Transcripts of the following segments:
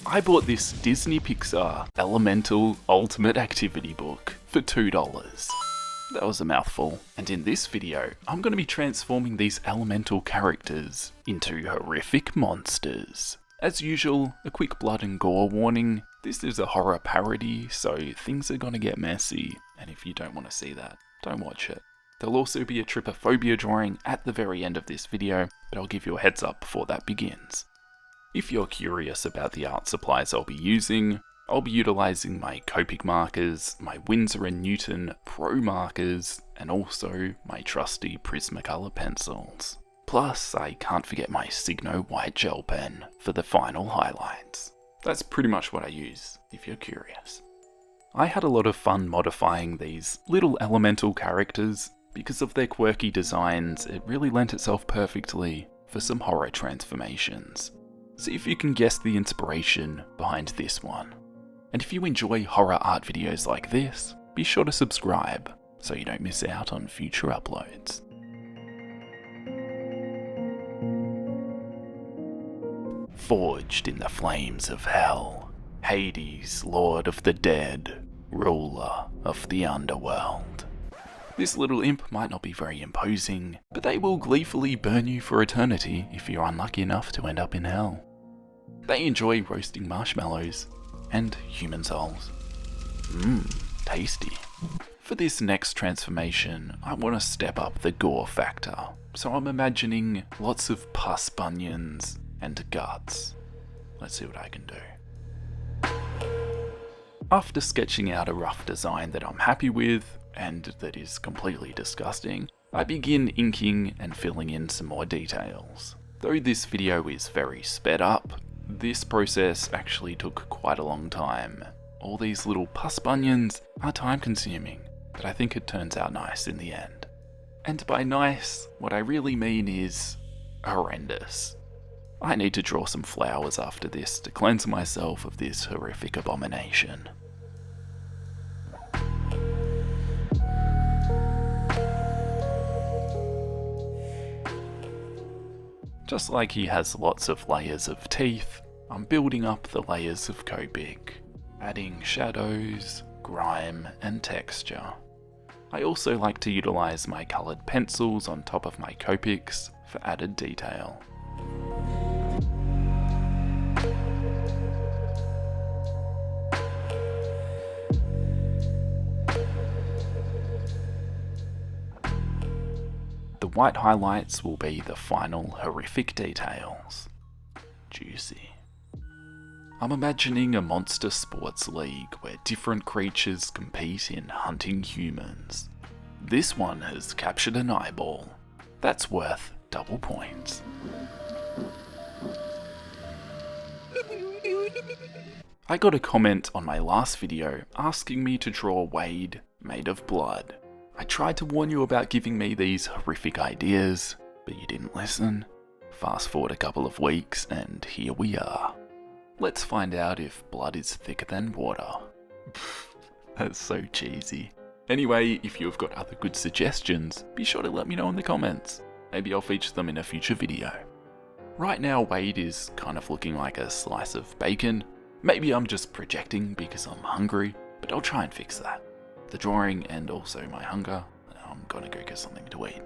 I bought this Disney Pixar Elemental Ultimate Activity Book for $2. That was a mouthful. And in this video, I'm going to be transforming these elemental characters into horrific monsters. As usual, a quick blood and gore warning. This is a horror parody, so things are going to get messy. And if you don't want to see that, don't watch it. There'll also be a trypophobia drawing at the very end of this video, but I'll give you a heads up before that begins. If you're curious about the art supplies I'll be using, I'll be utilising my Copic markers, my Winsor & Newton Pro markers, and also my trusty Prismacolours pencils. Plus, I can't forget my Signo white gel pen for the final highlights. That's pretty much what I use, if you're curious. I had a lot of fun modifying these little elemental characters. Because of their quirky designs, it really lent itself perfectly for some horror transformations. See if you can guess the inspiration behind this one. And if you enjoy horror art videos like this, be sure to subscribe so you don't miss out on future uploads. Forged in the flames of hell, Hades, Lord of the Dead, ruler of the underworld. This little imp might not be very imposing, but they will gleefully burn you for eternity if you're unlucky enough to end up in hell. They enjoy roasting marshmallows and human souls. Tasty. For this next transformation, I want to step up the gore factor, so I'm imagining lots of pus bunions and guts. Let's see what I can do. After sketching out a rough design that I'm happy with, and that is completely disgusting, I begin inking and filling in some more details. Though this video is very sped up, this process actually took quite a long time. All these little pus bunions are time consuming, but I think it turns out nice in the end. And by nice, what I really mean is horrendous. I need to draw some flowers after this to cleanse myself of this horrific abomination. Just like he has lots of layers of teeth, I'm building up the layers of Copic, adding shadows, grime, and texture. I also like to utilise my coloured pencils on top of my Copics for added detail. The white highlights will be the final horrific details. Juicy. I'm imagining a monster sports league where different creatures compete in hunting humans. This one has captured an eyeball. That's worth double points. I got a comment on my last video asking me to draw Wade made of blood. I tried to warn you about giving me these horrific ideas, but you didn't listen. Fast forward a couple of weeks and here we are. Let's find out if blood is thicker than water. That's so cheesy. Anyway, if you've got other good suggestions, be sure to let me know in the comments. Maybe I'll feature them in a future video. Right now Wade is kind of looking like a slice of bacon. Maybe I'm just projecting because I'm hungry, but I'll try and fix that. The drawing and also my hunger, I'm gonna go get something to eat.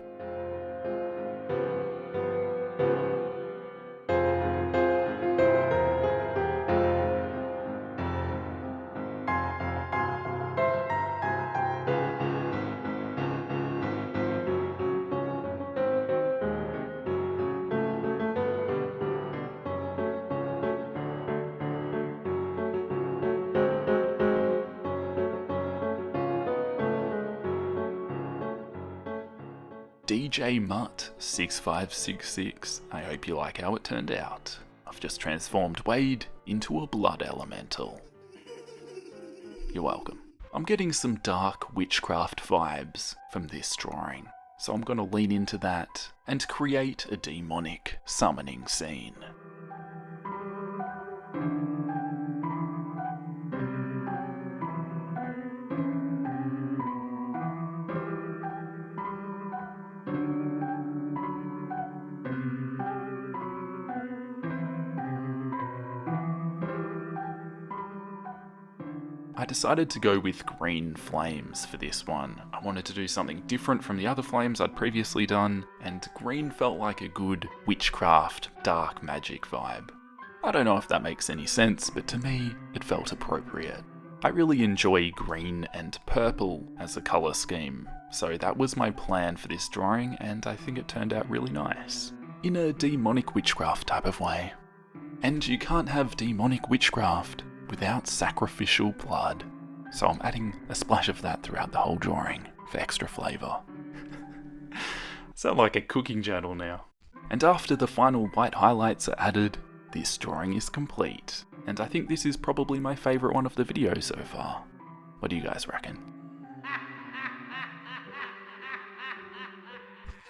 DJ Mutt 6566, I hope you like how it turned out. I've just transformed Wade into a blood elemental. You're welcome. I'm getting some dark witchcraft vibes from this drawing, so I'm going to lean into that and create a demonic summoning scene. I decided to go with green flames for this one. I wanted to do something different from the other flames I'd previously done, and green felt like a good witchcraft, dark magic vibe. I don't know if that makes any sense, but to me, it felt appropriate. I really enjoy green and purple as a colour scheme, so that was my plan for this drawing, and I think it turned out really nice. In a demonic witchcraft type of way. And you can't have demonic witchcraft without sacrificial blood. So I'm adding a splash of that throughout the whole drawing for extra flavour. Sound like a cooking journal now. And after the final white highlights are added, this drawing is complete. And I think this is probably my favourite one of the video so far. What do you guys reckon?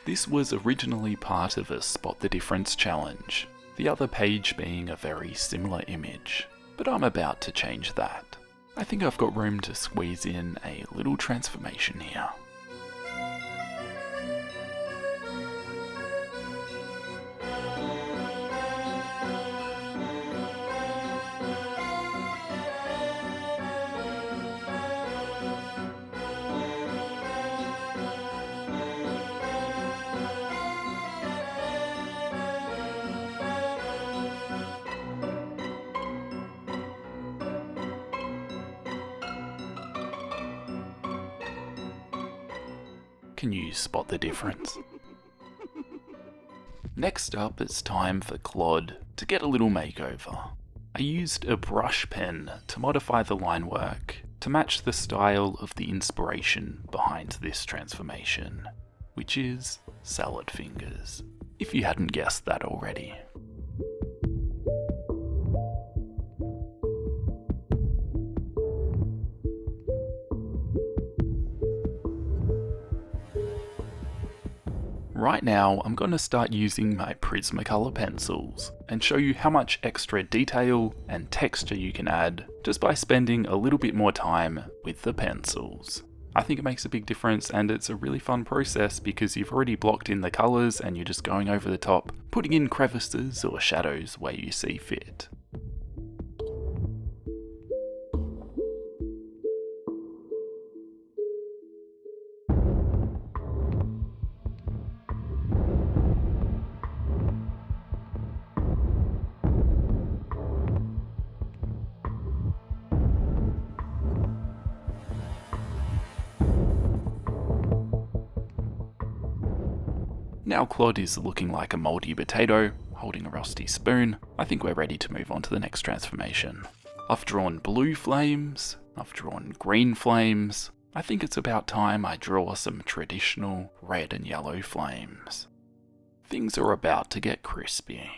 This was originally part of a Spot the Difference challenge, the other page being a very similar image. But I'm about to change that. I think I've got room to squeeze in a little transformation here. Can you spot the difference? Next up, it's time for Claude to get a little makeover. I used a brush pen to modify the line work to match the style of the inspiration behind this transformation, which is salad fingers, if you hadn't guessed that already. Right now, I'm going to start using my Prismacolor pencils and show you how much extra detail and texture you can add just by spending a little bit more time with the pencils. I think it makes a big difference, and it's a really fun process because you've already blocked in the colours and you're just going over the top, putting in crevices or shadows where you see fit. Now Claude is looking like a mouldy potato, holding a rusty spoon. I think we're ready to move on to the next transformation. I've drawn blue flames, I've drawn green flames. I think it's about time I draw some traditional red and yellow flames. Things are about to get crispy.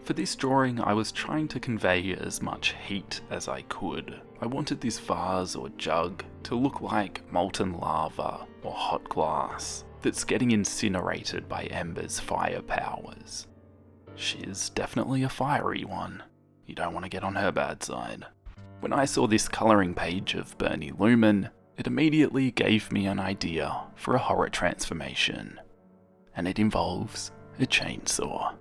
For this drawing, I was trying to convey as much heat as I could. I wanted this vase or jug to look like molten lava or hot glass that's getting incinerated by Ember's fire powers. She's definitely a fiery one. You don't want to get on her bad side. When I saw this colouring page of Bernie Lumen, it immediately gave me an idea for a horror transformation. And it involves a chainsaw.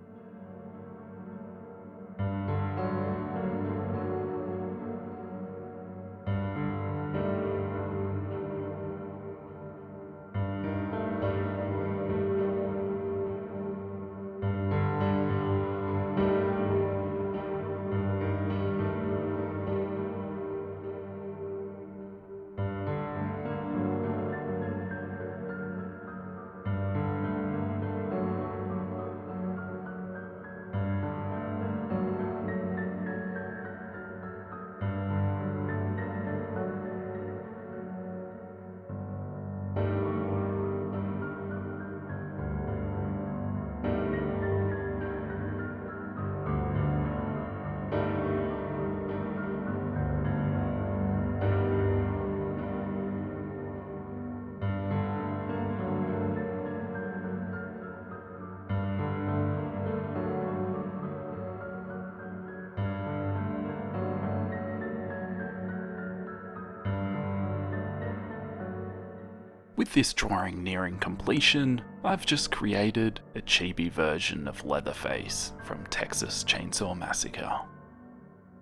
With this drawing nearing completion, I've just created a chibi version of Leatherface from Texas Chainsaw Massacre.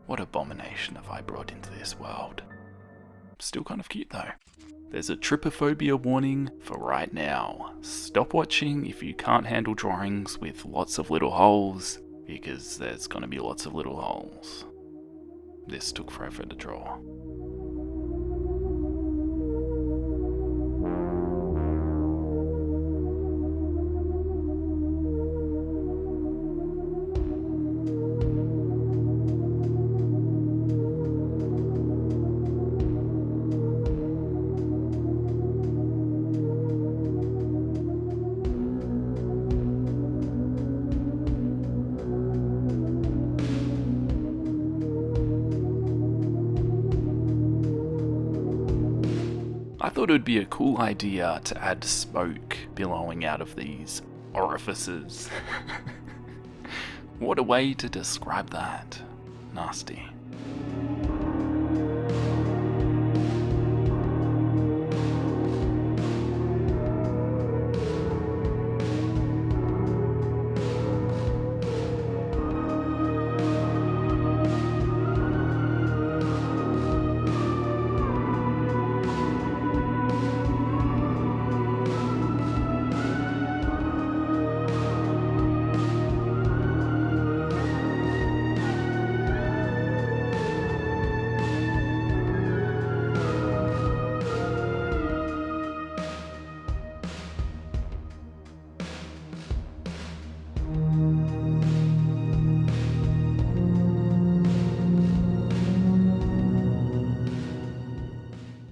What abomination have I brought into this world? Still kind of cute though. There's a trypophobia warning for right now. Stop watching if you can't handle drawings with lots of little holes, because there's gonna be lots of little holes. This took forever to draw. I thought it would be a cool idea to add smoke billowing out of these orifices. What a way to describe that. Nasty.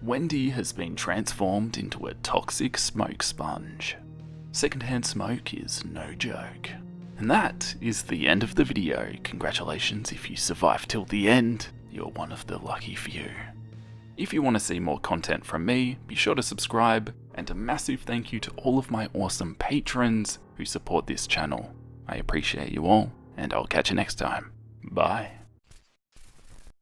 Wendy has been transformed into a toxic smoke sponge. Secondhand smoke is no joke. And that is the end of the video. Congratulations if you survived till the end. You're one of the lucky few. If you want to see more content from me, be sure to subscribe, and a massive thank you to all of my awesome patrons who support this channel. I appreciate you all, and I'll catch you next time. Bye.